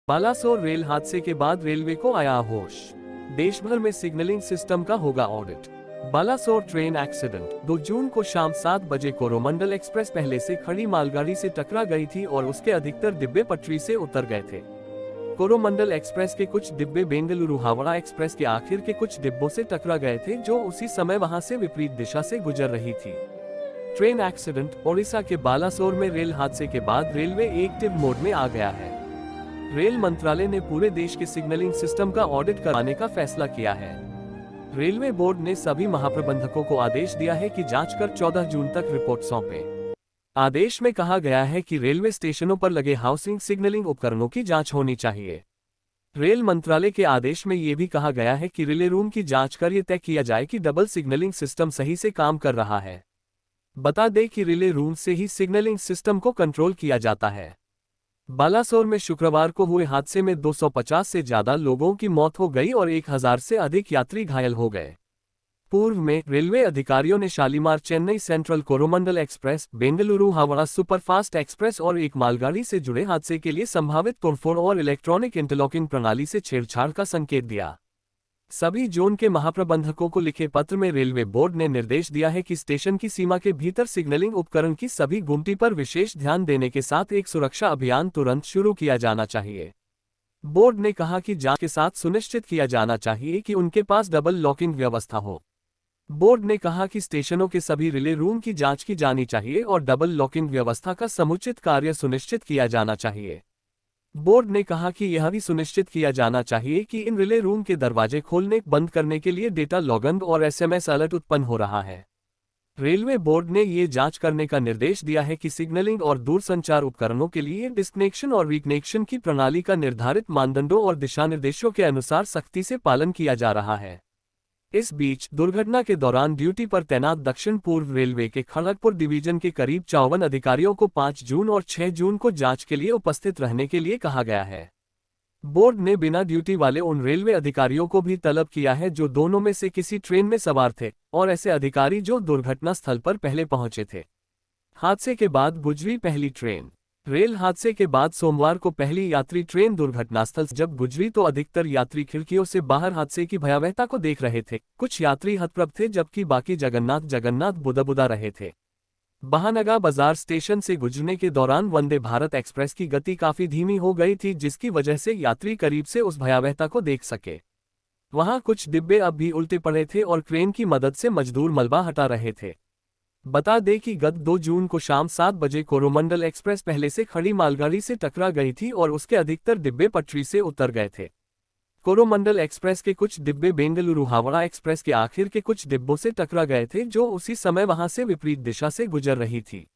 Balasore rail हादसे के बाद रेलवे को आया होश। देश भर में सिग्नलिंग सिस्टम का होगा ऑडिट। बालासोर ट्रेन एक्सीडेंट 2 जून को शाम 7 बजे कोरोमंडल एक्सप्रेस पहले से खड़ी मालगाड़ी से टकरा गई थी और उसके अधिकतर डिब्बे पटरी से उतर गए थे। कोरोमंडल एक्सप्रेस के कुछ डिब्बे बेंगलुरु हावड़ा एक्सप्रेस के आखिर के कुछ डिब्बों से टकरा गए थे, जो उसी समय वहां से विपरीत दिशा से गुजर रही थी। ट्रेन एक्सीडेंट ओडिशा के बालासोर में रेल हादसे के बाद रेलवे एक्टिव मोड में आ गया है। रेल मंत्रालय ने पूरे देश के सिग्नलिंग सिस्टम का ऑडिट कराने का फैसला किया है। रेलवे बोर्ड ने सभी महाप्रबंधकों को आदेश दिया है कि जांच कर 14 जून तक रिपोर्ट सौंपें। आदेश में कहा गया है कि रेलवे स्टेशनों पर लगे हाउसिंग सिग्नलिंग उपकरणों की जांच होनी चाहिए। रेल मंत्रालय के आदेश में ये भी कहा गया है कि रिले रूम की जांच कर ये तय किया जाए कि डबल सिग्नलिंग सिस्टम सही से काम कर रहा है। बता दें कि रिले रूम से ही सिग्नलिंग सिस्टम को कंट्रोल किया जाता है। बालासोर में शुक्रवार को हुए हादसे में 250 से ज्यादा लोगों की मौत हो गई और 1000 से अधिक यात्री घायल हो गए। पूर्व में रेलवे अधिकारियों ने Shalimar Chennai central Coromandel express, Bengaluru Howrah superfast express और एक मालगाड़ी से जुड़े हादसे के लिए संभावित तोड़फोड़ और इलेक्ट्रॉनिक इंटरलॉकिंग प्रणाली से छेड़छाड़ का संकेत दिया। सभी जोन के महाप्रबंधकों को लिखे पत्र में रेलवे बोर्ड ने निर्देश दिया है कि स्टेशन की सीमा के भीतर सिग्नलिंग उपकरण की सभी गुमटी पर विशेष ध्यान देने के साथ एक सुरक्षा अभियान तुरंत शुरू किया जाना चाहिए। बोर्ड ने कहा कि जांच के साथ सुनिश्चित किया जाना चाहिए कि उनके पास डबल लॉकिंग व्यवस्था हो। बोर्ड ने कहा कि स्टेशनों के सभी रिले रूम की जांच की जानी चाहिए और डबल लॉकिंग व्यवस्था का समुचित कार्य सुनिश्चित किया जाना चाहिए। बोर्ड ने कहा कि यह भी सुनिश्चित किया जाना चाहिए कि इन रिले रूम के दरवाजे खोलने बंद करने के लिए डेटा लॉगन और एसएमएस अलर्ट उत्पन्न हो रहा है। रेलवे बोर्ड ने ये जांच करने का निर्देश दिया है कि सिग्नलिंग और दूरसंचार उपकरणों के लिए डिस्कनेक्शन और रिकनेक्शन की प्रणाली का निर्धारित मानदंडों और दिशानिर्देशों के अनुसार सख्ती से पालन किया जा रहा है। इस बीच दुर्घटना के दौरान ड्यूटी पर तैनात दक्षिण पूर्व रेलवे के खड़गपुर डिवीजन के करीब 54 अधिकारियों को 5 जून और 6 जून को जांच के लिए उपस्थित रहने के लिए कहा गया है। बोर्ड ने बिना ड्यूटी वाले उन रेलवे अधिकारियों को भी तलब किया है जो दोनों में से किसी ट्रेन में सवार थे और ऐसे अधिकारी जो दुर्घटना स्थल पर पहले पहुंचे थे। हादसे के बाद गुजरी पहली ट्रेन। रेल हादसे के बाद सोमवार को पहली यात्री ट्रेन दुर्घटनास्थल जब गुजरी तो अधिकतर यात्री खिड़कियों से बाहर हादसे की भयावहता को देख रहे थे। कुछ यात्री हतप्रभ थे जबकि बाकी जगन्नाथ बुदा रहे थे। बहानगा बाजार स्टेशन से गुजरने के दौरान वंदे भारत एक्सप्रेस की गति काफी धीमी हो गई थी, जिसकी वजह से यात्री करीब से उस भयावहता को देख सके। वहां कुछ डिब्बे अब भी उल्टे पड़े थे और क्रेन की मदद से मजदूर मलबा हटा रहे थे। बता दें कि गत 2 जून को शाम 7 बजे कोरोमंडल एक्सप्रेस पहले से खड़ी मालगाड़ी से टकरा गई थी और उसके अधिकतर डिब्बे पटरी से उतर गए थे। कोरोमंडल एक्सप्रेस के कुछ डिब्बे बेंगलुरु हावड़ा एक्सप्रेस के आखिर के कुछ डिब्बों से टकरा गए थे, जो उसी समय वहां से विपरीत दिशा से गुजर रही थी।